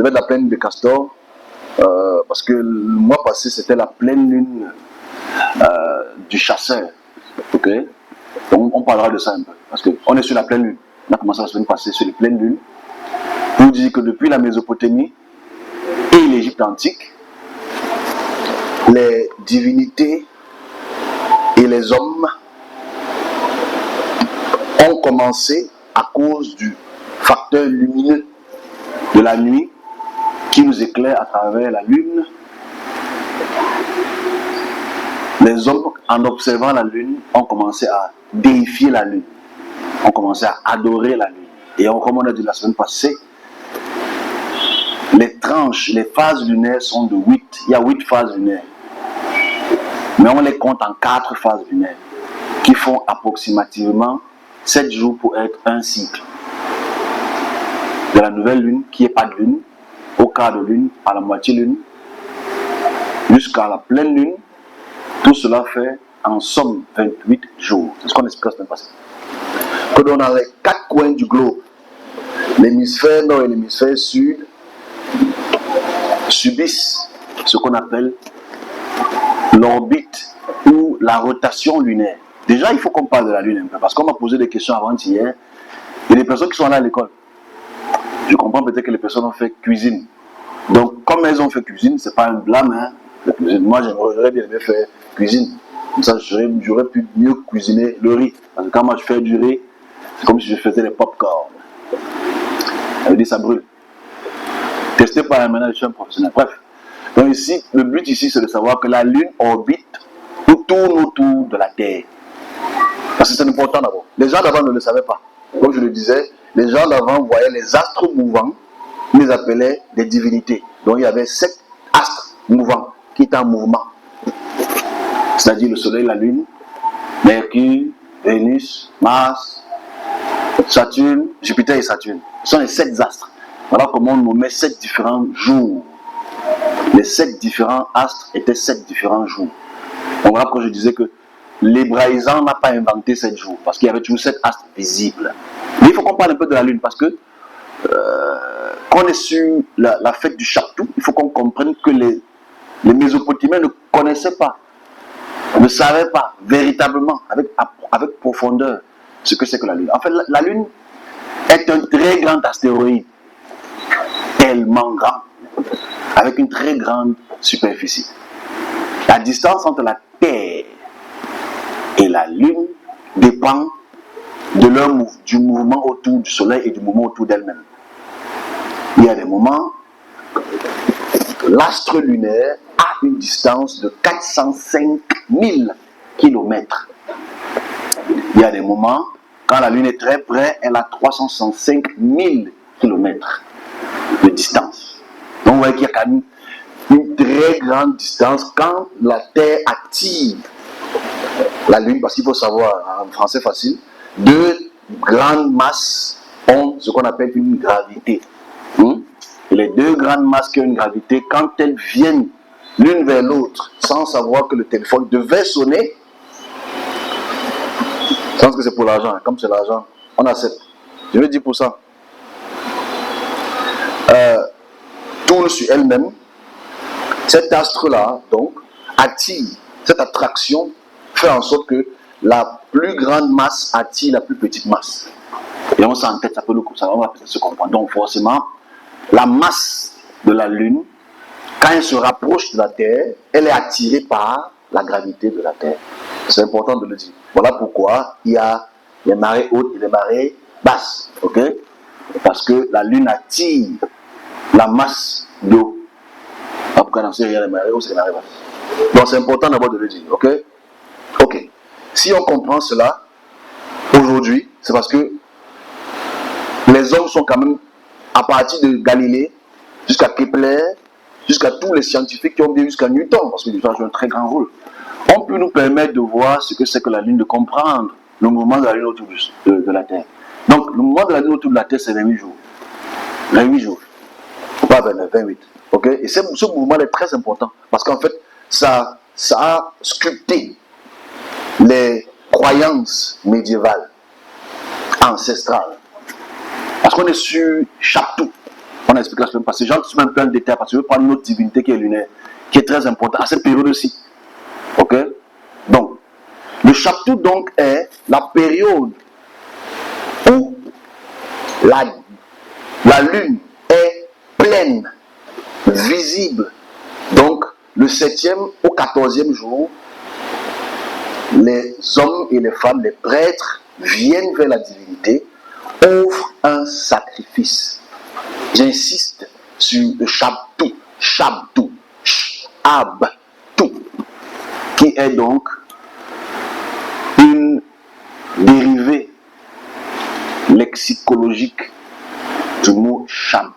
de la pleine de Castor, parce que le mois passé, c'était la pleine lune du chasseur. Ok, donc on parlera de ça un peu, parce qu'on est sur la pleine lune. On a commencé la semaine passée sur les pleines lunes, pour dire que depuis la Mésopotamie et l'Égypte antique, les divinités et les hommes ont commencé à cause du facteur lumineux de la nuit qui nous éclaire à travers la lune. Les hommes, en observant la lune, ont commencé à déifier la lune, ont commencé à adorer la lune. Et comme on a dit la semaine passée, les tranches, les phases lunaires sont de 8. Il y a 8 phases lunaires. Mais on les compte en 4 phases lunaires qui font approximativement 7 jours pour être un cycle. De la nouvelle lune, qui n'est pas de lune, au quart de lune, à la moitié lune, jusqu'à la pleine lune, tout cela fait en somme 28 jours. C'est ce qu'on explique la semaine passée. Que dans les 4 coins du globe, l'hémisphère nord et l'hémisphère sud subissent ce qu'on appelle l'orbite ou la rotation lunaire. Déjà, il faut qu'on parle de la lune un peu, parce qu'on m'a posé des questions avant-hier. Il y a des personnes qui sont là à l'école. Je comprends peut-être que les personnes ont fait cuisine. Donc, comme elles ont fait cuisine, c'est pas un blâme. Hein, la cuisine. Moi, j'aurais bien aimé faire cuisine. Comme ça, j'aurais pu mieux cuisiner le riz. Parce que quand moi je fais du riz, c'est comme si je faisais des pop-corn. Ça veut dire ça brûle. Testé par un ménage, je suis un professionnel. Bref. Donc ici, le but ici, c'est de savoir que la Lune orbite ou tourne autour de la Terre. Parce que c'est important d'abord. Les gens d'avant ne le savaient pas. Comme je le disais, les gens d'avant voyaient les astres mouvants, ils les appelaient des divinités. Donc il y avait 7 astres mouvants qui étaient en mouvement. C'est-à-dire le Soleil, la Lune, Mercure, Vénus, Mars, Saturne, Jupiter et Saturne. Ce sont les 7 astres. Voilà comment on nommait 7 différents jours. Les 7 différents astres étaient 7 différents jours. Donc voilà pourquoi je disais que l'hébraïsant n'a pas inventé 7 jours, parce qu'il y avait toujours 7 astres visibles. Mais il faut qu'on parle un peu de la Lune, parce que quand on est sur la fête du Chaptou, il faut qu'on comprenne que les Mésopotamiens ne connaissaient pas, ne savaient pas véritablement, avec profondeur, ce que c'est que la Lune. En fait, la Lune est un très grand astéroïde, tellement grand, avec une très grande superficie. La distance entre la Terre et la Lune dépend du mouvement autour du Soleil et du mouvement autour d'elle-même. Il y a des moments, l'astre lunaire a une distance de 405 000 km. Il y a des moments, quand la Lune est très près, elle a 365 000 km de distance. Donc vous voyez qu'il y a quand même une très grande distance quand la Terre active la Lune, parce qu'il faut savoir, en français facile, 2 grandes masses ont ce qu'on appelle une gravité. Et les 2 grandes masses qui ont une gravité, quand elles viennent l'une vers l'autre, sans savoir que le téléphone devait sonner, je pense que c'est pour l'argent, comme c'est l'argent, on accepte. Je veux dire pour ça. Tourne sur elle-même, cet astre-là, donc, attire, cette attraction fait en sorte que la plus grande masse attire la plus petite masse. Et on s'en tête, ça peut on va peut-être se comprendre. Donc forcément, la masse de la Lune, quand elle se rapproche de la Terre, elle est attirée par la gravité de la Terre. C'est important de le dire. Voilà pourquoi il y a les marées hautes et les marées basses. Ok? Parce que la Lune attire la masse d'eau. Après, dans il y a les marées hautes et les marées basses. Donc c'est important d'abord de le dire. Ok? Ok. Si on comprend cela, aujourd'hui, c'est parce que les hommes sont quand même, à partir de Galilée, jusqu'à Kepler, jusqu'à tous les scientifiques qui ont bien jusqu'à Newton, parce que Newton joue un très grand rôle, on peut nous permettre de voir ce que c'est que la Lune, de comprendre le mouvement de la Lune autour de la Terre. Donc, le mouvement de la Lune autour de la Terre, c'est 28 jours. 28 jours. Pas 29, 28. Ok? Et ce mouvement est très important, parce qu'en fait, ça a sculpté les croyances médiévales, ancestrales. Parce qu'on est sur Chaptou. On a expliqué la semaine passée. J'entre même plein de détails parce que je veux prendre une autre divinité qui est lunaire, qui est très importante à cette période-ci. Ok? Donc, le chapitre donc est la période où la lune est pleine, visible. Donc, le 7e au 14e jour, les hommes et les femmes, les prêtres, viennent vers la divinité, offrent un sacrifice. J'insiste sur le Shabtou, Shabtou, Shabtou, qui est donc une dérivée lexicologique du mot Shabbat.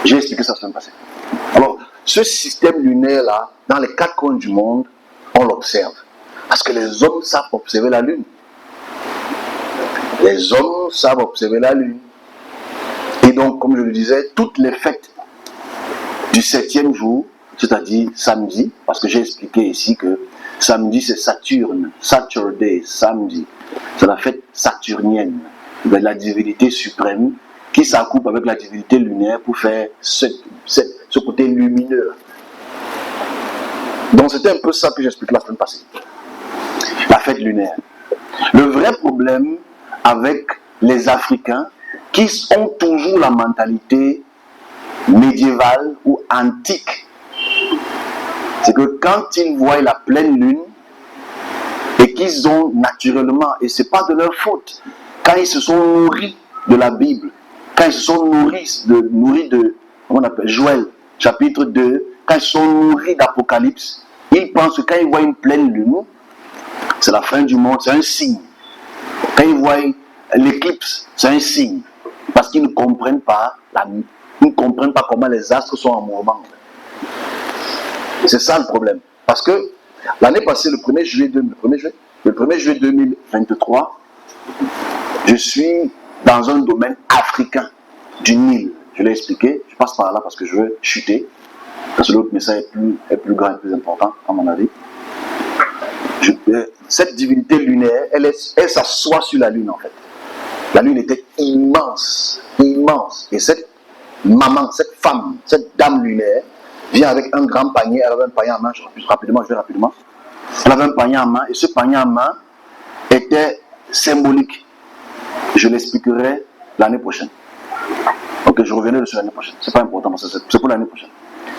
J'ai expliqué ça la semaine passée. Alors, ce système lunaire-là, dans les 4 coins du monde, on l'observe. Parce que les hommes savent observer la lune. Les hommes savent observer la lune. Et donc, comme je le disais, toutes les fêtes du 7e jour, c'est-à-dire samedi, parce que j'ai expliqué ici que samedi c'est Saturne, Saturday, samedi. C'est la fête saturnienne de la divinité suprême qui s'accouple avec la divinité lunaire pour faire ce côté lumineux. Donc c'était un peu ça que j'expliquais la semaine passée. La fête lunaire. Le vrai problème avec les Africains qui ont toujours la mentalité médiévale ou antique, c'est que quand ils voient la pleine lune et qu'ils ont naturellement, et ce n'est pas de leur faute, quand ils se sont nourris de la Bible, quand ils se sont nourris de comment on appelle, Joël, chapitre 2, quand ils sont nourris d'Apocalypse, ils pensent que quand ils voient une pleine lune, c'est la fin du monde, c'est un signe. Quand ils voient l'éclipse, c'est un signe. Parce qu'ils ne comprennent pas comment les astres sont en mouvement. C'est ça le problème. Parce que l'année passée, le 1er juillet 2023, je suis dans un domaine africain du Nil. Je l'ai expliqué, je passe par là parce que je veux chuter. Parce que l'autre message est plus grand et plus important, à mon avis. Cette divinité lunaire, elle s'assoit sur la lune en fait. La lune était immense, immense. Et cette maman, cette femme, cette dame lunaire, vient avec un grand panier. Elle avait un panier en main, je vais rapidement. Elle avait un panier en main, et ce panier en main était symbolique. Je l'expliquerai l'année prochaine. Ok, je reviendrai dessus l'année prochaine. C'est pas important, c'est pour l'année prochaine.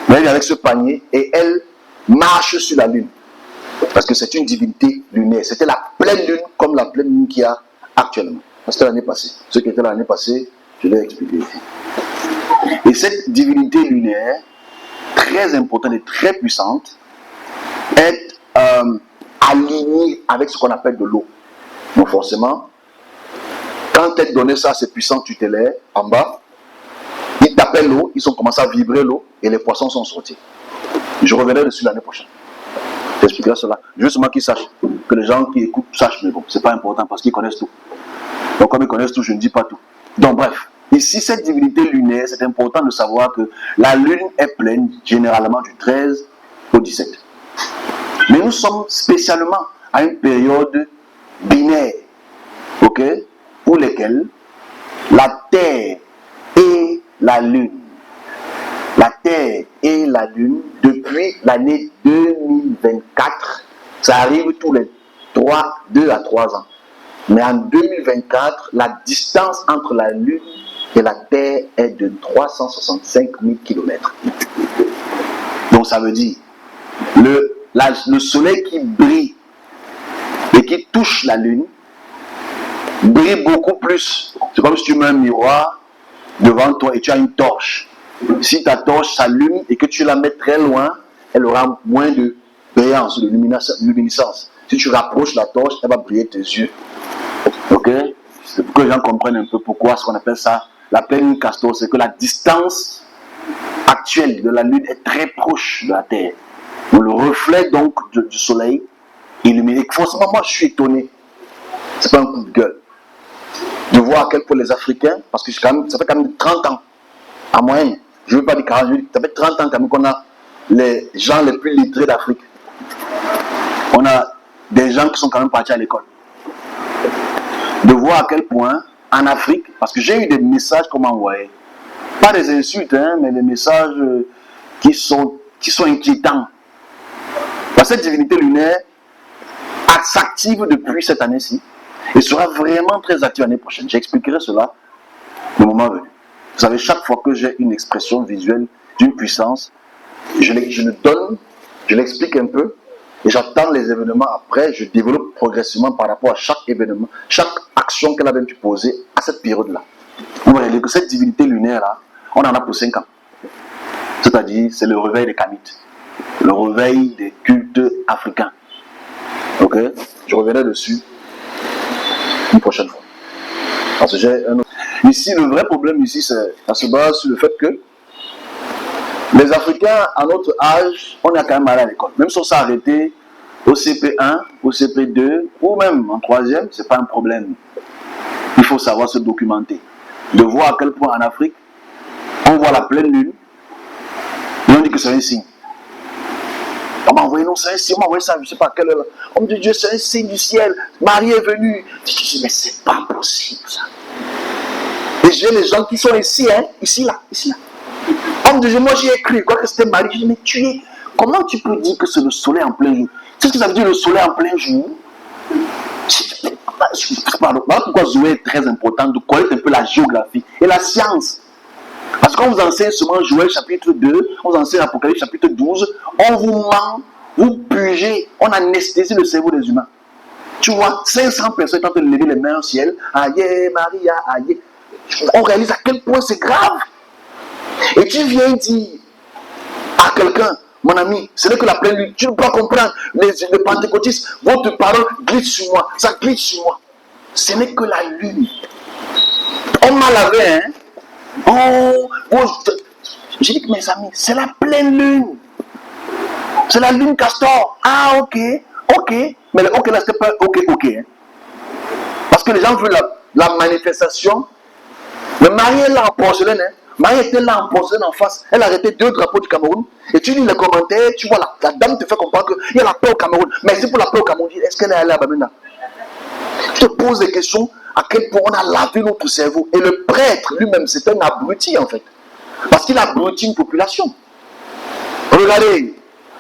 Mais elle vient avec ce panier et elle marche sur la lune. Parce que c'est une divinité lunaire. C'était la pleine lune comme la pleine lune qu'il y a actuellement. C'était l'année passée. Ce qui était l'année passée, je l'ai expliqué ici. Et cette divinité lunaire, très importante et très puissante, est alignée avec ce qu'on appelle de l'eau. Donc forcément, quand elle donnait ça à ces puissants tutélaires en bas, ils tapaient l'eau, ils ont commencé à vibrer l'eau et les poissons sont sortis. Je reviendrai dessus l'année prochaine. J'expliquerai cela. Justement qu'ils sachent, que les gens qui écoutent sachent, mais bon, c'est pas important parce qu'ils connaissent tout. Donc comme ils connaissent tout, je ne dis pas tout. Donc bref, ici cette divinité lunaire, c'est important de savoir que la lune est pleine généralement du 13 au 17. Mais nous sommes spécialement à une période binaire, ok, pour lesquelles la Terre et la Lune, depuis l'année 2024, ça arrive tous les 2 à 3 ans. Mais en 2024, la distance entre la Lune et la Terre est de 365 000 km. Donc ça veut dire, le soleil qui brille et qui touche la Lune, brille beaucoup plus. C'est comme si tu mets un miroir devant toi et tu as une torche. Si ta torche s'allume et que tu la mets très loin, elle aura moins de brillance, de luminescence. Si tu rapproches la torche, elle va briller tes yeux. Ok? C'est pour que les gens comprennent un peu pourquoi ce qu'on appelle ça la pleine lune castor. C'est que la distance actuelle de la Lune est très proche de la Terre. Donc, le reflet donc du soleil illumine. Et forcément, moi je suis étonné. C'est pas un coup de gueule. De voir à quel point les Africains, parce que ça fait quand même 30 ans, en moyenne, je ne veux pas dire 40, ça fait 30 ans quand même qu'on a les gens les plus lettrés d'Afrique. On a des gens qui sont quand même partis à l'école. De voir à quel point en Afrique, parce que j'ai eu des messages qu'on m'a envoyés, pas des insultes, hein, mais des messages qui sont inquiétants. Cette divinité lunaire s'active depuis cette année-ci et sera vraiment très active l'année prochaine. J'expliquerai cela le moment venu. Vous savez, chaque fois que j'ai une expression visuelle d'une puissance, je l'explique un peu et j'attends les événements après, je développe progressivement par rapport à chaque événement, chaque action qu'elle a pu poser à cette période-là. Vous voyez que cette divinité lunaire-là, on en a pour 5 ans. C'est-à-dire, c'est le réveil des Kamites, le réveil des cultes africains. Ok? Je reviendrai dessus une prochaine fois. Parce que j'ai un autre. Ici, le vrai problème ici, ça se base sur le fait que les Africains, à notre âge, on est quand même allé à l'école. Même si on s'est arrêté au CP1, au CP2, ou même en 3e, ce n'est pas un problème. Il faut savoir se documenter. De voir à quel point en Afrique, on voit la pleine lune, et on dit que c'est un signe. On m'a envoyé, non, c'est un signe, on m'a envoyé ça, je ne sais pas quelle heure. On me dit, Dieu, c'est un signe du ciel, Marie est venue. Je dis, mais c'est pas possible ça. Et j'ai les gens qui sont ici, hein, ici, là. On me dit, moi j'ai écrit, quoi que c'était Marie. Je dis, mais comment tu peux dire que c'est le soleil en plein jour? Tu sais ce que ça veut dire le soleil en plein jour? Voilà pourquoi Zoé est très important de connaître un peu la géographie et la science. Parce qu'on vous enseigne seulement Joël chapitre 2, on vous enseigne Apocalypse chapitre 12, on vous ment, vous pugez, on anesthésie le cerveau des humains. Tu vois, 500 personnes sont en train de lever les mains au ciel, aïe, Maria, aïe. On réalise à quel point c'est grave. Et tu viens dire à quelqu'un, mon ami, ce n'est que la pleine lune, tu ne peux pas comprendre, les pentecôtistes, votre parole glisse sur moi, ça glisse sur moi. Ce n'est que la lune. On m'a lavé, hein. J'ai dit que mes amis, c'est la pleine lune. C'est la lune castor. Ah, ok. Mais le ok là, c'était pas ok. Hein. Parce que les gens veulent la manifestation. Mais Marie est là en porcelaine. Hein. Marie était là en porcelaine en face. Elle a arrêté 2 drapeaux du Cameroun. Et tu lis les commentaires, tu vois, la dame te fait comprendre qu'il y a la paix au Cameroun. Mais c'est pour la paix au Cameroun. Est-ce qu'elle est allée à Bamenda? Je te pose des questions. À quel point on a lavé notre cerveau. Et le prêtre lui-même, c'est un abruti en fait. Parce qu'il abrutit une population. Regardez,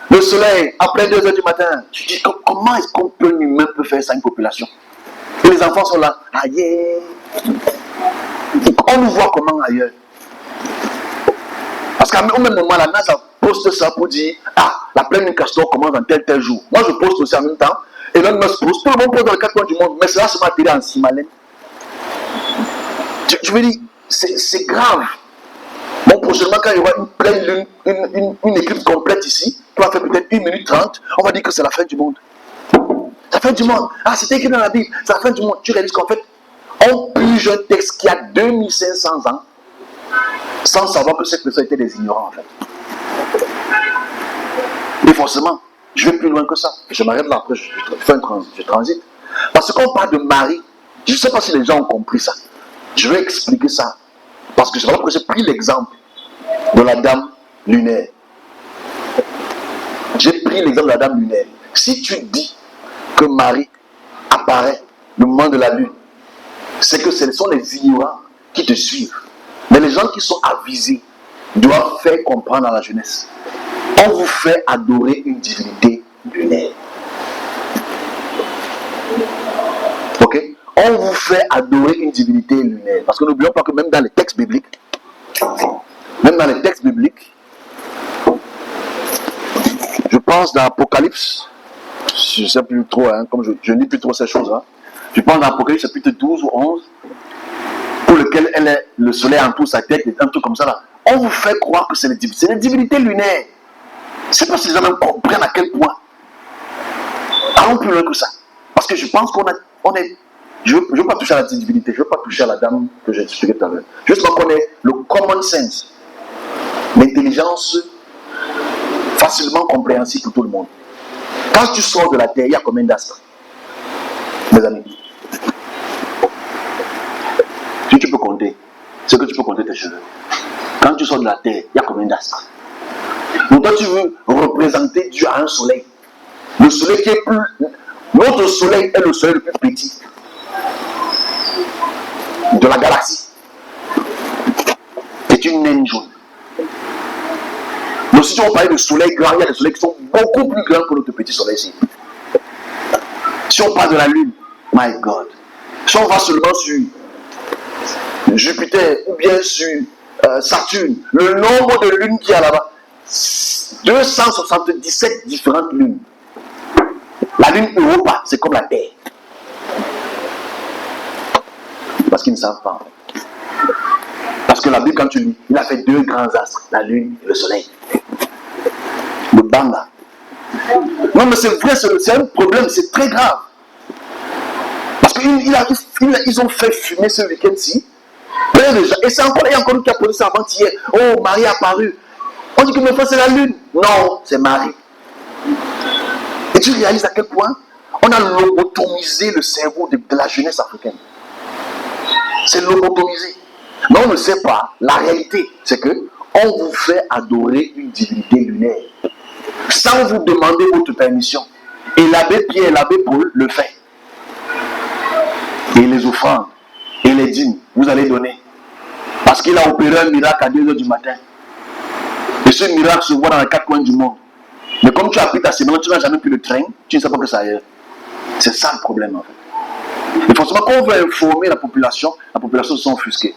le soleil, après 2 heures du matin. Tu dis, comment est-ce qu'un humain peut faire ça à une population? Et les enfants sont là. Aïe. On nous voit comment ailleurs. Parce qu'au même moment, la NASA poste ça pour dire, la pleine lune castor commence dans tel jour. Moi, je poste aussi en même temps. Et l'un me poste, tout le monde pose dans les 4 coins du monde. Mais cela se met en Simalène. Je veux dire, c'est grave. Bon, prochainement, quand il y aura une pleine lune, une équipe complète ici, qui va faire peut-être 1 minute 30, on va dire que c'est la fin du monde. C'est la fin du monde. C'était écrit dans la Bible, c'est la fin du monde. Tu réalises qu'en fait, on purge un texte qui a 2500 ans, sans savoir que cette personne était des ignorants, en fait. Et forcément, je vais plus loin que ça. Je m'arrête là, après, je transite. Parce qu'on parle de Marie, je ne sais pas si les gens ont compris ça. Je vais expliquer ça. Parce que c'est vrai que j'ai pris l'exemple de la dame lunaire. J'ai pris l'exemple de la dame lunaire. Si tu dis que Marie apparaît le moment de la lune, c'est que ce sont les ignorants qui te suivent. Mais les gens qui sont avisés doivent faire comprendre à la jeunesse. On vous fait adorer une divinité lunaire. Ok? On vous fait adorer une divinité lunaire. Parce que n'oublions pas que même dans les textes bibliques, je pense dans l'Apocalypse, je ne sais plus trop, hein, comme je ne lis plus trop ces choses-là, je pense dans l'Apocalypse chapitre 12 ou 11, pour lequel le soleil entoure sa tête, un truc comme ça là. On vous fait croire que c'est les divinités lunaires. Je ne sais pas si les gens même comprennent à quel point. Allons plus loin que ça. Parce que je pense qu'on est. Je ne veux pas toucher à la divinité, je ne veux pas toucher à la dame que j'ai expliqué tout à l'heure. Juste qu'on connaît le common sense, l'intelligence facilement compréhensible pour tout le monde. Quand tu sors de la terre, il y a combien d'astres, mes amis? Si tu peux compter, c'est que tu peux compter tes cheveux. Quand tu sors de la terre, il y a combien d'astres? Donc toi, tu veux représenter Dieu à un soleil. Le soleil qui est plus... Notre soleil est le soleil le plus petit. de la galaxie. C'est une naine jaune. Donc si on parle de soleil grand, il y a des soleils qui sont beaucoup plus grands que notre petit soleil ici. Si on parle de la lune, my God. Si on va seulement sur Jupiter ou bien sur Saturne, le nombre de lunes qu'il y a là-bas, 277 différentes lunes. La lune Europa, c'est comme la Terre. Parce qu'ils ne savent pas. Parce que la Bible, quand tu lis, il a fait deux grands astres, la lune et le soleil. Le banga. Non, mais c'est vrai, c'est un problème, c'est très grave. Parce qu'ils ont fait fumer ce week-end-ci. Et c'est encore, il y a encore une qui a posé ça avant-hier. Oh, Marie est apparue. On dit que mes frères, c'est la lune. Non, c'est Marie. Et tu réalises à quel point on a lobotomisé le cerveau de la jeunesse africaine. C'est lobotomisé. Mais on ne sait pas. La réalité, c'est que on vous fait adorer une divinité lunaire sans vous demander votre permission. Et l'abbé Pierre et l'abbé Paul le fait. Et les offrandes et les dîmes, vous allez donner. Parce qu'il a opéré un miracle à 2 h du matin. Et ce miracle se voit dans les 4 coins du monde. Mais comme tu as pris ta semaine, tu n'as jamais pris le train, tu ne sais pas que ça aille. C'est ça le problème en fait. Et forcément, quand on veut informer la population se sent offusquée.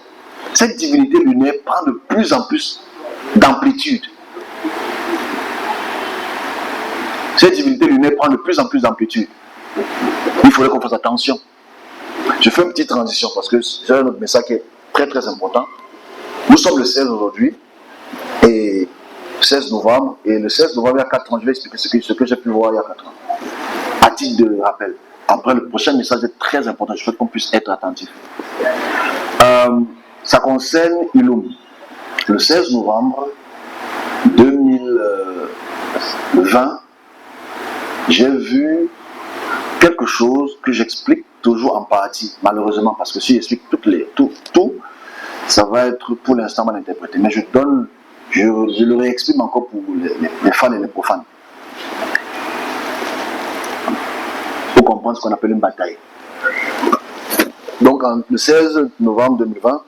Cette divinité lunaire prend de plus en plus d'amplitude. Cette divinité lunaire prend de plus en plus d'amplitude. Il faudrait qu'on fasse attention. Je fais une petite transition parce que j'ai un autre message qui est très très important. Nous sommes le 16 aujourd'hui et 16 novembre. Et le 16 novembre, il y a 4 ans, je vais expliquer ce que j'ai pu voir il y a 4 ans. À titre de rappel. Après, le prochain message est très important. Je souhaite qu'on puisse être attentif. Ça concerne Ilum. Le 16 novembre 2020, j'ai vu quelque chose que j'explique toujours en partie, malheureusement, parce que si j'explique tout, ça va être pour l'instant mal interprété. Mais je le réexplique encore pour les fans et les profanes. Pour comprendre ce qu'on appelle une bataille. Donc, le 16 novembre 2020,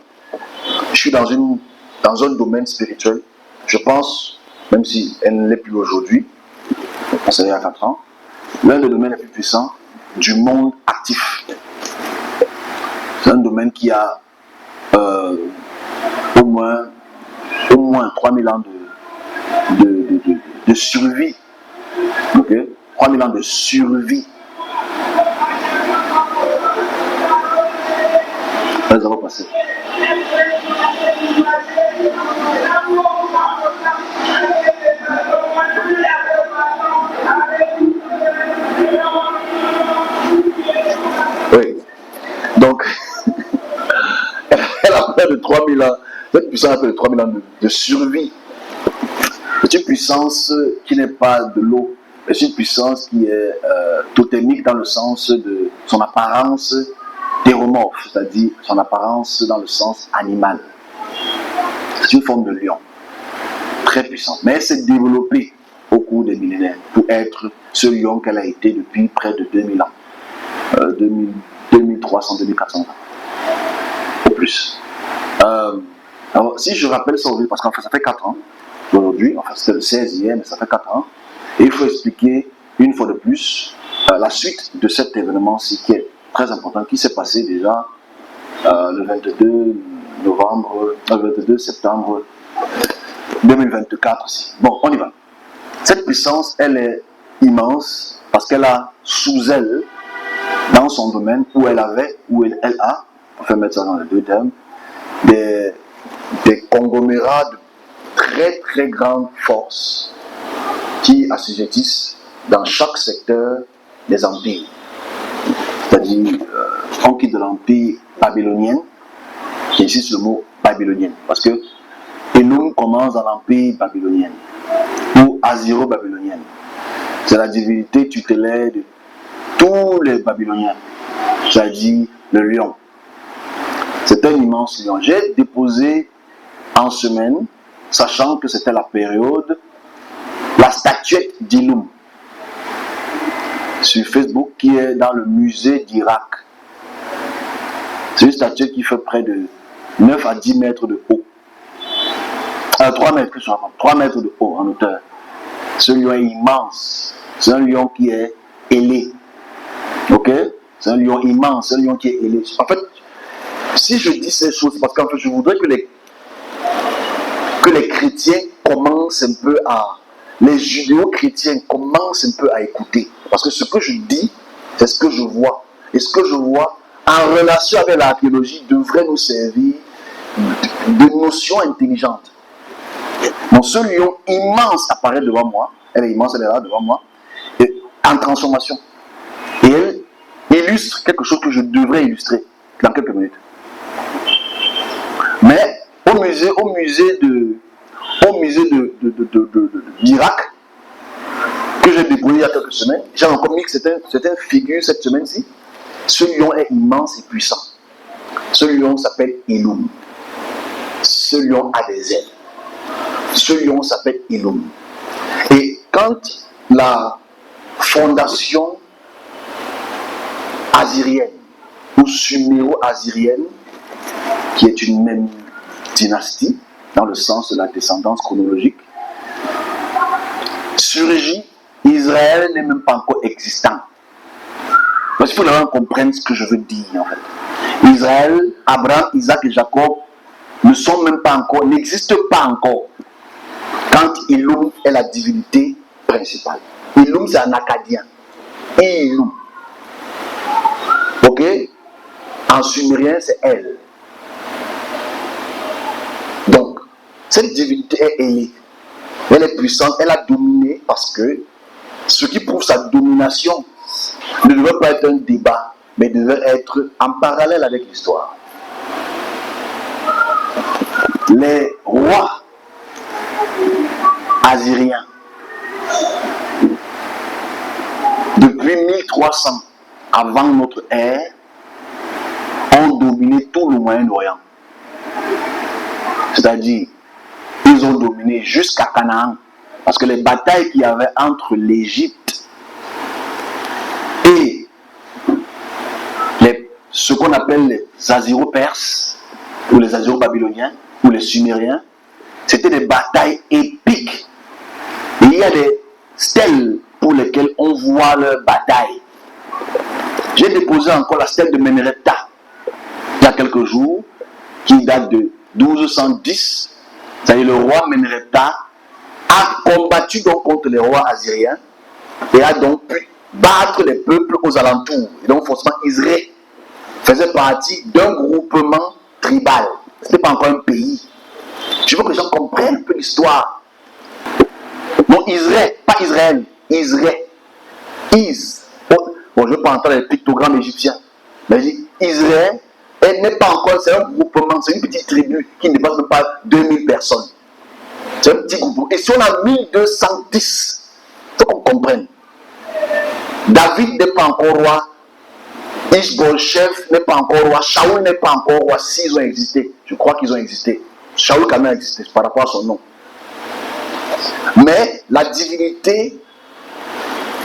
je suis dans un domaine spirituel. Je pense, même si elle ne l'est plus aujourd'hui, c'est il y a 4 ans, l'un des domaines les plus puissants du monde actif. C'est un domaine qui a au moins 3000 ans de survie. Ok, 3000 ans de survie. Ça va passer. Oui. Donc, elle a près de 3000 ans. Cette puissance a près de 3000 ans de survie. C'est une puissance qui n'est pas de l'eau. C'est une puissance qui est totémique dans le sens de son apparence théromorphe, c'est-à-dire son apparence dans le sens animal. C'est une forme de lion. Très puissante. Mais elle s'est développée au cours des millénaires pour être ce lion qu'elle a été depuis près de 2000 ans. 2300, 2400 ans. Au plus. Alors, si je rappelle ça aujourd'hui, parce qu'en fait, ça fait 4 ans aujourd'hui, enfin c'était le 16 hier, mais ça fait 4 ans, et il faut expliquer une fois de plus la suite de cet événement-ci qui est très important, qui s'est passé déjà le 22 septembre 2024 aussi. Bon, on y va. Cette puissance, elle est immense parce qu'elle a sous elle, dans son domaine, où elle a, on peut mettre ça dans les deux termes, des conglomérats de très très grandes forces qui assujettissent dans chaque secteur des empires. C'est-à-dire, on quitte de l'empire babylonien, j'insiste le mot babylonien, parce que Elum commence dans l'empire babylonien, ou assyro-babylonienne. C'est la divinité tutélaire de tous les Babyloniens, c'est-à-dire le lion. C'est un immense lion. J'ai déposé en semaine, sachant que c'était la période, la statuette d'Ilum sur Facebook qui est dans le musée d'Irak. C'est une statue qui fait près de 9 à 10 mètres de haut. 3 mètres, 3 mètres de haut en hauteur. Ce lion est immense. C'est un lion qui est ailé. Ok? C'est un lion immense, c'est un lion qui est ailé. En fait, si je dis ces choses, c'est parce qu'en fait, je voudrais que les chrétiens commencent un peu à... Les judéo-chrétiens commencent un peu à écouter. Parce que ce que je dis, c'est ce que je vois. Et ce que je vois, en relation avec l'archéologie, devrait nous servir de notions intelligentes. Donc ce lion immense apparaît devant moi. Elle est immense, elle est là devant moi. Et en transformation. Et elle illustre quelque chose que je devrais illustrer dans quelques minutes. Mais au musée d'Irak, que j'ai découvert il y a quelques semaines, j'ai encore mis que c'était une figure cette semaine-ci. Ce lion est immense et puissant. Ce lion s'appelle Ilum. Ce lion a des ailes. Ce lion s'appelle Ilum. Et quand la fondation assyrienne ou suméro-assyrienne, qui est une même dynastie, dans le sens de la descendance chronologique, surgit, Israël n'est même pas encore existant. Parce qu'il faut vraiment comprendre ce que je veux dire en fait. Israël, Abraham, Isaac et Jacob ne sont même pas encore, n'existent pas encore quand Ilum est la divinité principale. Ilum c'est un acadien. Ilum. Ok? En sumérien c'est elle. Donc, cette divinité est ailée. Elle est puissante, elle a dominé parce que ce qui prouve sa domination ne devait pas être un débat, mais devait être en parallèle avec l'histoire. Les rois assyriens, depuis 1300 avant notre ère, ont dominé tout le Moyen-Orient. C'est-à-dire, ils ont dominé jusqu'à Canaan. Parce que les batailles qu'il y avait entre l'Égypte et ce qu'on appelle les Assyro-Perses, ou les Assyro-Babyloniens, ou les Sumériens, c'était des batailles épiques. Et il y a des stèles pour lesquelles on voit leurs batailles. J'ai déposé encore la stèle de Menerepta il y a quelques jours, qui date de 1210. C'est-à-dire le roi Menerepta a combattu donc contre les rois assyriens et a donc pu battre les peuples aux alentours. Et donc forcément Israël faisait partie d'un groupement tribal. Ce n'était pas encore un pays. Je veux que les gens comprennent un peu l'histoire. Non, Israël, pas Israël, Israël. Bon, je ne veux pas entendre les pictogrammes égyptiens. Mais Israël n'est pas encore, c'est un groupement, c'est une petite tribu qui ne dépasse même pas 2000 personnes. C'est un petit groupe. Et si on a 1210, il faut qu'on comprenne. David n'est pas encore roi. Ishbosheth n'est pas encore roi. Shaoul n'est pas encore roi. S'ils ont existé, je crois qu'ils ont existé. Shaoul quand même a existé par rapport à son nom. Mais la divinité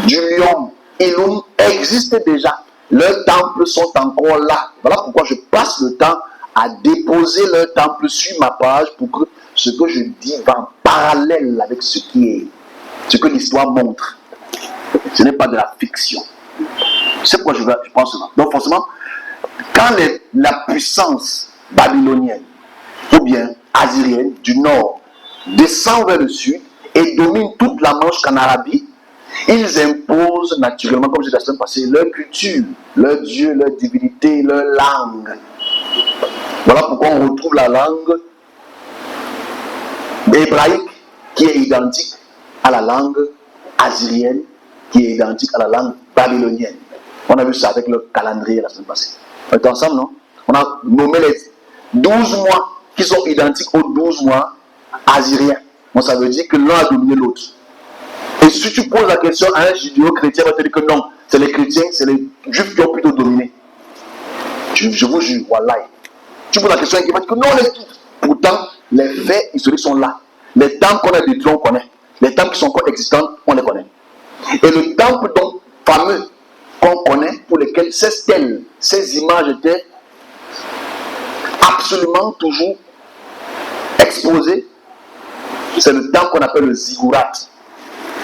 du lion Ilum existe déjà. Leurs temples sont encore là. Voilà pourquoi je passe le temps à déposer leurs temples sur ma page pour que ce que je dis va en parallèle avec ce que l'histoire montre. Ce n'est pas de la fiction. C'est pourquoi je pense cela. Donc forcément, quand la puissance babylonienne ou bien assyrienne du nord descend vers le sud et domine toute la Manche qu'en Arabie, ils imposent naturellement, comme je disais la semaine passée, leur culture, leur dieu, leur divinité, leur langue. Voilà pourquoi on retrouve la langue hébraïque qui est identique à la langue assyrienne, qui est identique à la langue babylonienne. On a vu ça avec le calendrier la semaine passée. On est ensemble, non? On a nommé les 12 mois qui sont identiques aux 12 mois assyriens. Bon, ça veut dire que l'un a dominé l'autre. Et si tu poses la question à un judéo-chrétien, il va te dire que non, c'est les chrétiens, c'est les juifs qui ont plutôt dominé. Je vous jure, wallahi. Tu poses la question à un qui va dire que non, pourtant, les faits historiques sont là. Les temples qu'on a détruits, on connaît. Les temples qui sont encore existants, on les connaît. Et le temple fameux qu'on connaît, pour lesquels ces stèles, ces images étaient absolument toujours exposé, c'est le temple qu'on appelle le ziggurat,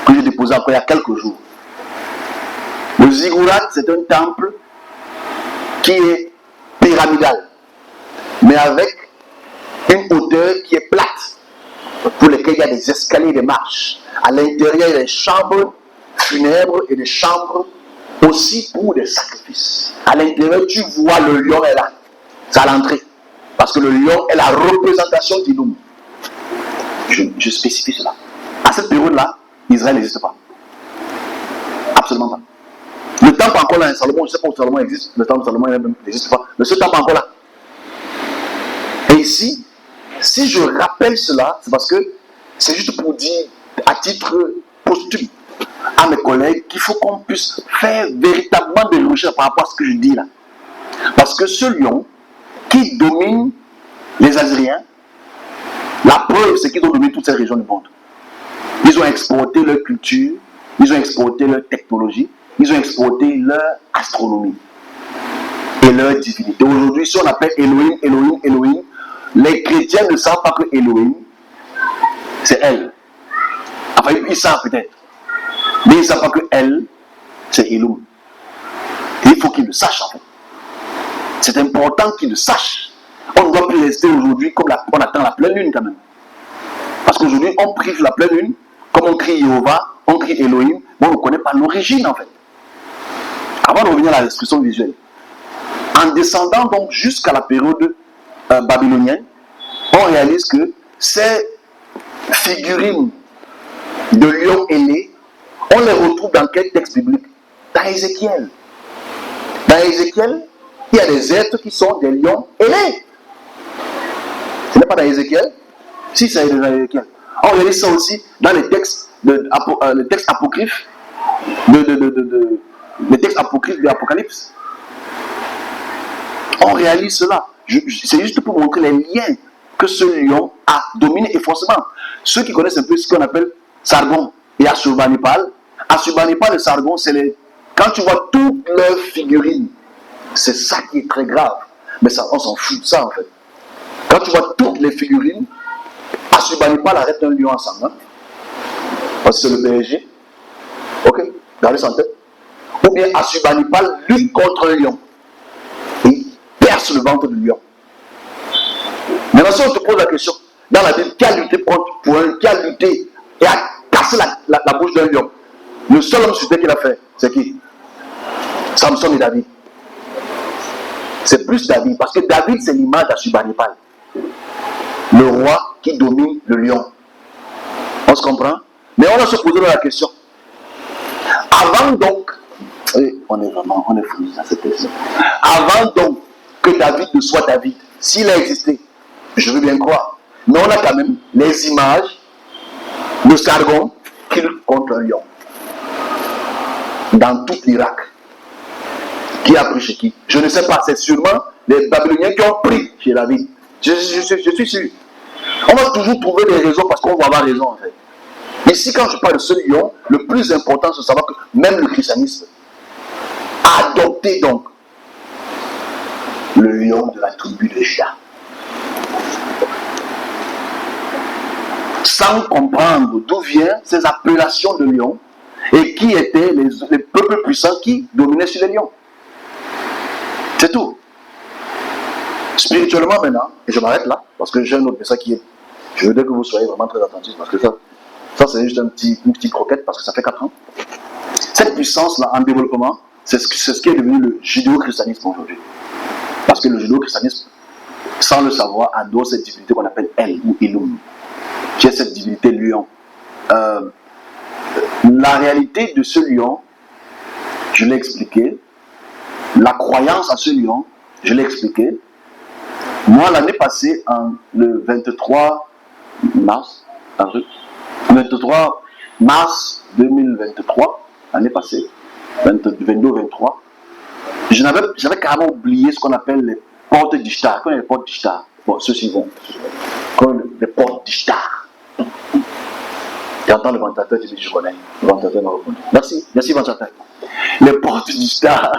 que j'ai déposé encore il y a quelques jours. Le ziggurat, c'est un temple qui est pyramidal, mais avec une hauteur qui est plate, pour lesquelles il y a des escaliers et des marches. À l'intérieur, il y a des chambres funèbres et des chambres aussi pour des sacrifices. À l'intérieur, tu vois le lion est là. C'est à l'entrée. Parce que le lion est la représentation d'Inum. Je spécifie cela. À cette période-là, Israël n'existe pas. Absolument pas. Le temple encore là, Salomon, je ne sais pas où Salomon existe, le temple de Salomon n'existe pas. Mais ce temple encore là. Et ici, si je rappelle cela, c'est parce que c'est juste pour dire, à titre posthume, à mes collègues, qu'il faut qu'on puisse faire véritablement des recherches par rapport à ce que je dis là. Parce que ce lion qui domine les Assyriens, la preuve c'est qu'ils ont dominé toutes ces régions du monde. Ils ont exporté leur culture, ils ont exporté leur technologie, ils ont exporté leur astronomie et leur divinité. Aujourd'hui, si on appelle Elohim, Elohim, Elohim, les chrétiens ne savent pas que Elohim, c'est elle. Enfin, ils savent peut-être. Mais ils ne savent pas que elle, c'est Elohim. Et il faut qu'ils le sachent en fait. C'est important qu'ils le sachent. On ne doit plus rester aujourd'hui comme on attend la pleine lune quand même. Parce qu'aujourd'hui, on prive la pleine lune, comme on crie Jéhovah, on crie Elohim, mais on ne connaît pas l'origine en fait. Avant de revenir à la description visuelle, en descendant donc jusqu'à la période babylonienne, on réalise que ces figurines de lions ailés, on les retrouve dans quel texte biblique? Dans Ézéchiel. Dans Ézéchiel, il y a des êtres qui sont des lions ailés. Ce n'est pas dans Ézéchiel? Si, c'est dans Ézéchiel. On réalise ça aussi dans les textes, les textes apocryphes les textes apocryphes de l'Apocalypse. On réalise cela. C'est juste pour montrer les liens que ce lion a dominé. Et forcément, ceux qui connaissent un peu ce qu'on appelle Sargon et Assurbanipal, Assurbanipal et Sargon, c'est les... Quand tu vois toutes leurs figurines, c'est ça qui est très grave. Mais ça, on s'en fout de ça en fait. Quand tu vois toutes les figurines, Assurbanipal arrête un lion ensemble. Hein? Parce que c'est le PSG. Ok, gardez ça en tête. Ou bien Assurbanipal lutte contre un lion. Et perce le ventre du lion. Maintenant, si on te pose la question, dans la Bible, qui a lutté pour un, qui a lutté et a cassé la bouche d'un lion? Le seul homme sur terre qu'il a fait, c'est qui? Samson et David. C'est plus David, parce que David, c'est l'image d'Assurbanipal. Le roi qui domine le lion. On se comprend? Mais on va se poser la question. Avant donc, on est fou dans cette question. Avant donc que David ne soit David, s'il a existé, je veux bien croire. Mais on a quand même les images de Sargon qui lutte contre un lion. Dans tout l'Irak. Qui a pris chez qui? Je ne sais pas, c'est sûrement les Babyloniens qui ont pris chez David. Je suis sûr. On va toujours trouver des raisons parce qu'on va avoir raison en fait. Ici, quand je parle de ce lion, le plus important, c'est de savoir que même le christianisme a adopté donc le lion de la tribu de Juda. Sans comprendre d'où viennent ces appellations de lions et qui étaient les peuples puissants qui dominaient sur les lions. C'est tout. Spirituellement maintenant, et je m'arrête là, parce que j'ai un autre message qui est... Je voudrais que vous soyez vraiment très attentifs, parce que ça c'est juste une petite croquette, parce que ça fait 4 ans. Cette puissance-là en développement, c'est ce qui est devenu le judéo-christianisme aujourd'hui. Parce que le judéo-christianisme, sans le savoir, adore cette divinité qu'on appelle El ou Elum, qui est cette divinité lion. La réalité de ce lion, je l'ai expliqué. La croyance à ce lion, je l'ai expliqué. Moi, l'année passée, le 23 mars, 2023, l'année passée, 22-23, j'avais carrément oublié ce qu'on appelle les portes d'Ishtar. Quand les portes d'Ishtar, bon, ceux-ci vont, comme les portes d'Ishtar. Tu entends le ventilateur, tu dis je connais. Le ventilateur m'a répondu. Merci ventilateur. Les portes d'Ishtar.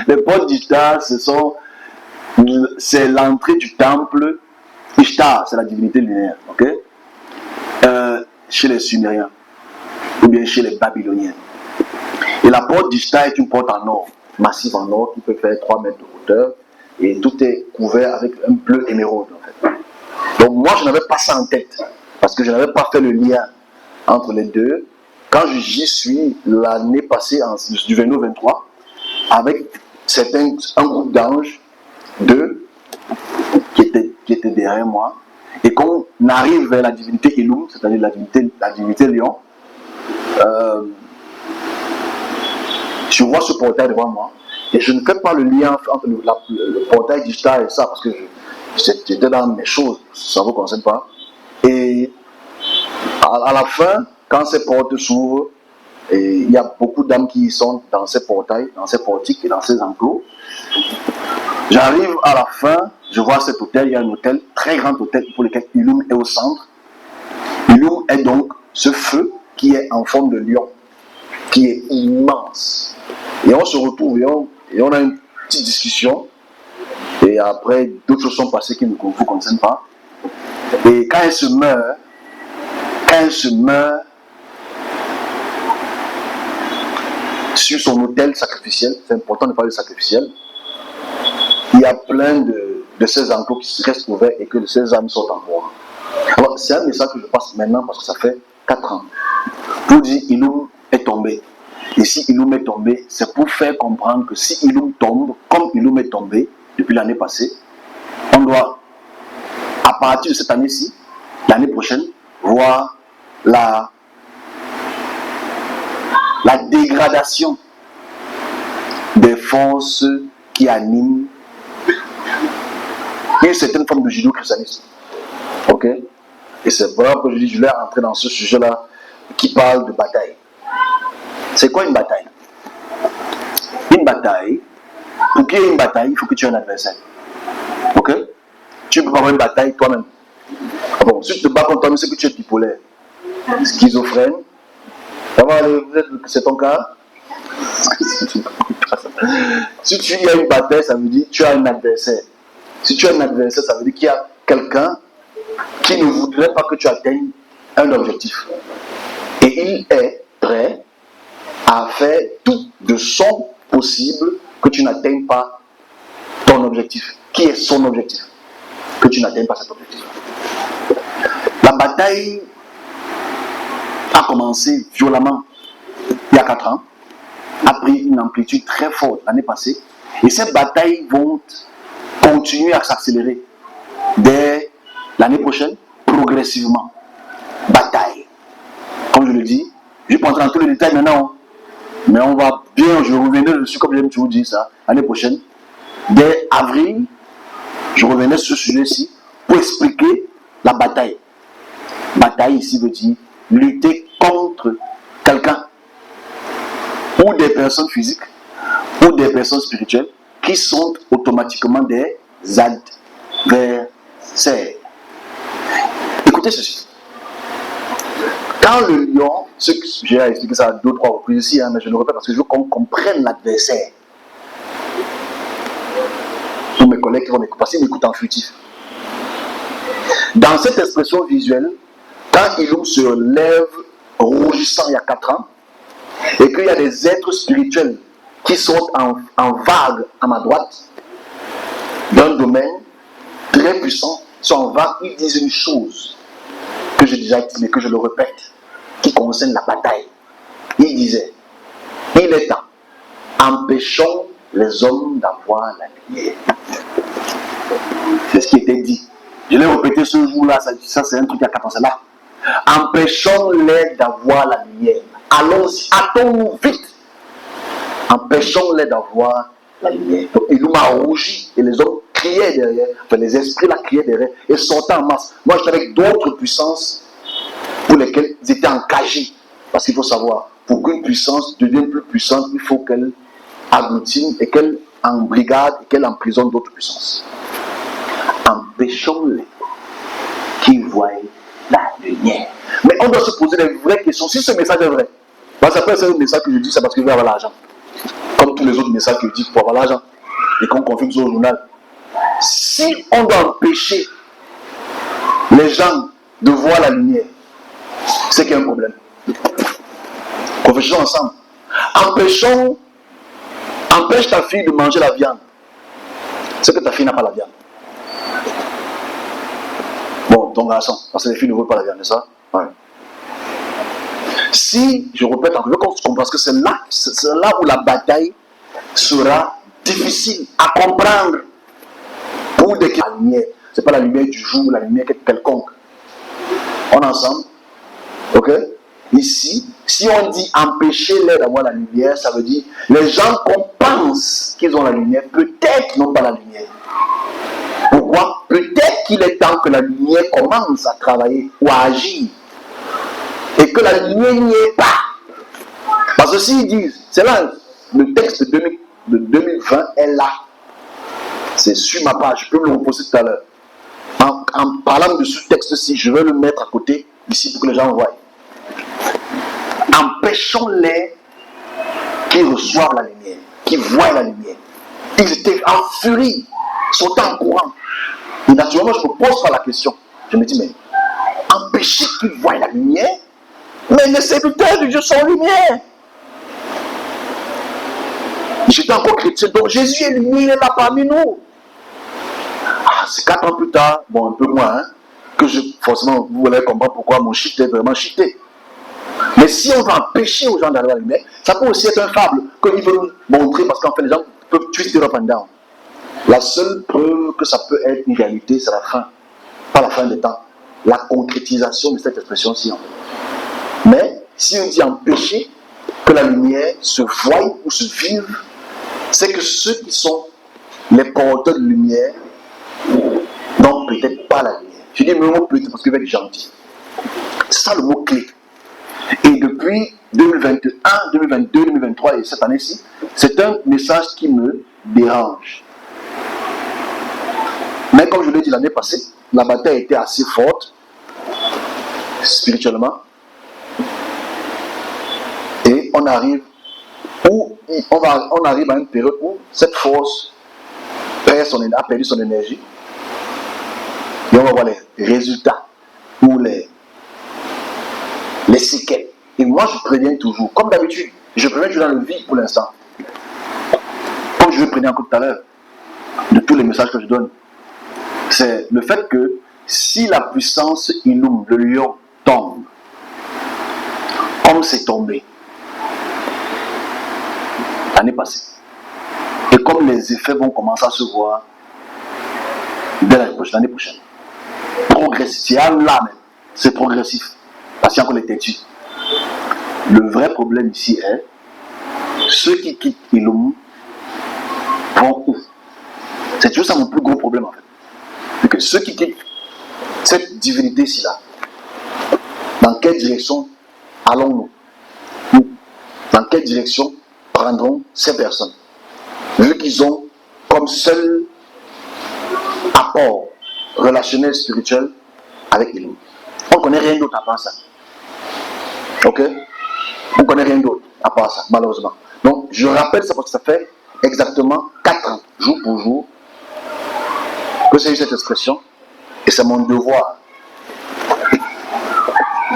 Les portes d'Ishtar, ce sont c'est l'entrée du temple Ishtar, c'est la divinité lunaire, ok? Chez les Sumériens, ou bien chez les Babyloniens. Et la porte d'Ishtar est une porte en or, massive en or, qui peut faire 3 mètres de hauteur, et tout est couvert avec un bleu émeraude, en fait. Donc moi, je n'avais pas ça en tête, parce que je n'avais pas fait le lien entre les deux. Quand j'y suis l'année passée, du 22-23, avec un groupe d'anges, 2, qui étaient derrière moi, et qu'on arrive vers la divinité Elum, c'est-à-dire la divinité Lion, je vois ce portail devant moi, et je ne fais pas le lien entre le portail d'Ishtar et ça, parce que j'étais dans mes choses, ça ne vous concerne pas. Et à la fin, quand ces portes s'ouvrent, il y a beaucoup d'âmes qui sont dans ces portails, dans ces portiques et dans ces enclos. J'arrive à la fin, je vois cet hôtel, il y a un hôtel, très grand hôtel pour lequel Ilum est au centre. Ilum est donc ce feu qui est en forme de lion, qui est immense. Et on se retrouve et on a une petite discussion. Et après, d'autres choses sont passées qui ne vous concernent pas. Et quand elle se meurt, sur son autel sacrificiel, c'est important de parler de sacrificiel, il y a plein de ces enclos qui restent ouverts et que ces âmes sont en moi. Alors, c'est un message que je passe maintenant parce que ça fait 4 ans. Pour dire Ilum est tombé. Et si Ilum est tombé, c'est pour faire comprendre que si Ilum tombe, comme Ilum est tombé depuis l'année passée, on doit, à partir de cette année-ci, l'année prochaine, voir la dégradation des forces qui animent une certaine forme de judéo-christianisme. Ok? Et c'est voilà que je dis, je vais entrer dans ce sujet-là qui parle de bataille. C'est quoi une bataille? Une bataille, pour qu'il y ait une bataille, il faut que tu aies un adversaire. Ok? Tu ne peux pas avoir une bataille toi-même. Bon, si tu te bats contre toi-même, c'est que tu es bipolaire, schizophrène. C'est ton cas? Si tu y as une bataille, ça veut dire que tu as un adversaire. Si tu as un adversaire, ça veut dire qu'il y a quelqu'un qui ne voudrait pas que tu atteignes un objectif. Et il est prêt à faire tout de son possible que tu n'atteignes pas ton objectif. Qui est son objectif? Que tu n'atteignes pas cet objectif. La bataille a commencé violemment il y a 4 ans, a pris une amplitude très forte l'année passée, et ces batailles vont continuer à s'accélérer dès l'année prochaine, progressivement. Bataille. Comme je le dis, je ne vais pas entrer dans tous les détails maintenant, mais on va bien, je reviendrai dessus, comme j'aime toujours dire ça, l'année prochaine. Dès avril, je reviendrai sur ce sujet-ci pour expliquer la bataille. Bataille ici veut dire lutter contre quelqu'un, ou des personnes physiques, ou des personnes spirituelles, qui sont automatiquement des adversaires. Écoutez ceci. Quand le lion, j'ai expliqué ça 2 ou 3 reprises ici, mais je le répète parce que je veux qu'on comprenne l'adversaire. Pour mes collègues qui vont m'écouter, parce qu'ils m'écoutent en futif. Dans cette expression visuelle, quand Ilum se lève rougissant il y a 4 ans, et qu'il y a des êtres spirituels qui sont en vague à ma droite, d'un domaine très puissant, sont en vague, ils disent une chose que j'ai déjà dit, mais que je le répète, qui concerne la bataille. Il disait, il est temps, empêchons les hommes d'avoir la lumière. C'est ce qui était dit. Je l'ai répété ce jour-là, ça c'est un truc à 4 ans, c'est là. Empêchons-les d'avoir la lumière. Allons-y, hâtons-nous vite. Empêchons-les d'avoir la lumière. Donc, il m'a rougi et les hommes criaient derrière, enfin les esprits là criaient derrière et sortaient en masse. Moi j'étais avec d'autres puissances pour lesquelles ils étaient encagés. Parce qu'il faut savoir, pour qu'une puissance devienne plus puissante, il faut qu'elle agglutine et qu'elle embrigade et qu'elle emprisonne d'autres puissances. Empêchons-les qu'ils voient la lumière. Mais on doit se poser des vraies questions. Si ce message est vrai, parce qu'après c'est un message que je dis, c'est parce que je veux avoir l'argent. Comme tous les autres messages que je dis pour avoir l'argent. Et qu'on confirme sur le journal. si on doit empêcher les gens de voir la lumière, c'est qu'il y a un problème. Réfléchissons ensemble. Empêche ta fille de manger la viande. C'est que ta fille n'a pas la viande. Bon, ton garçon, parce que les filles ne veulent pas la viande, c'est ça? Ouais. Si, je répète encore, parce que c'est là où la bataille sera difficile à comprendre. Pour des la lumière, c'est pas la lumière du jour, la lumière quelconque. On est ensemble? Ok? Ici, si on dit empêcher-les d'avoir la lumière, ça veut dire les gens qu'on pense qu'ils ont la lumière, peut-être n'ont pas la lumière. Pourquoi? Peut-être qu'il est temps que la lumière commence à travailler ou à agir. Et que la lumière n'y est pas. Parce que s'ils disent, c'est là, le texte de 2020 est là. C'est sur ma page, je peux me le reposer tout à l'heure. En parlant de ce texte-ci, je vais le mettre à côté, ici, pour que les gens voient. Empêchons-les qui reçoivent la lumière, qui voient la lumière. Ils étaient en furie, sautant en courant. Et naturellement, je me pose pas la question. Je me dis, mais empêcher qu'ils voient la lumière, mais les serviteurs de Dieu sont en lumière. J'étais encore chrétien, donc Jésus est lumière, il est là parmi nous. Ah, c'est 4 ans plus tard, bon, un peu moins, hein, que forcément, vous allez comprendre pourquoi mon shit est vraiment cheaté. Mais si on va empêcher aux gens d'aller à la lumière, ça peut aussi être un fable qu'il veut nous montrer, parce qu'en fait, les gens peuvent twister up and down. La seule preuve que ça peut être une réalité, c'est la fin. Pas la fin des temps. La concrétisation de cette expression-ci. Mais si on dit empêcher que la lumière se voie ou se vive, c'est que ceux qui sont les porteurs de lumière n'ont peut-être pas la lumière. Je dis le mot peut-être parce qu'il va être gentil. C'est ça le mot clé. Et depuis 2021, 2022, 2023 et cette année-ci, c'est un message qui me dérange. Mais comme je l'ai dit l'année passée, la bataille était assez forte, spirituellement. Et on arrive à une période où cette force a perdu son énergie. Et on va voir les résultats ou les séquelles. Et moi, je préviens toujours, comme d'habitude, je préviens toujours dans le vide pour l'instant. Comme je le préviens encore tout à l'heure, de tous les messages que je donne, c'est le fait que si la puissance Illum, le lion, tombe, comme c'est tombé l'année passée, et comme les effets vont commencer à se voir dès l'année prochaine, progressif, c'est là même, c'est progressif, parce qu'il y a encore les têtus. Le vrai problème ici est ceux qui quittent Illum vont où? C'est toujours ça mon plus gros problème en fait. C'est que ceux qui quittent cette divinité-ci là, dans quelle direction allons-nous? Dans quelle direction prendront ces personnes? Vu qu'ils ont comme seul apport relationnel spirituel avec Illum. On ne connaît rien d'autre à part ça. Ok? On ne connaît rien d'autre à part ça, malheureusement. Donc, je rappelle ça parce que ça fait exactement 4 ans, jour pour jour, que j'ai eu cette expression. Et c'est mon devoir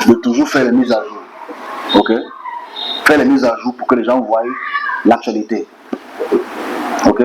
de toujours faire les mises à jour. Ok? Faire les mises à jour pour que les gens voient l'actualité. Ok?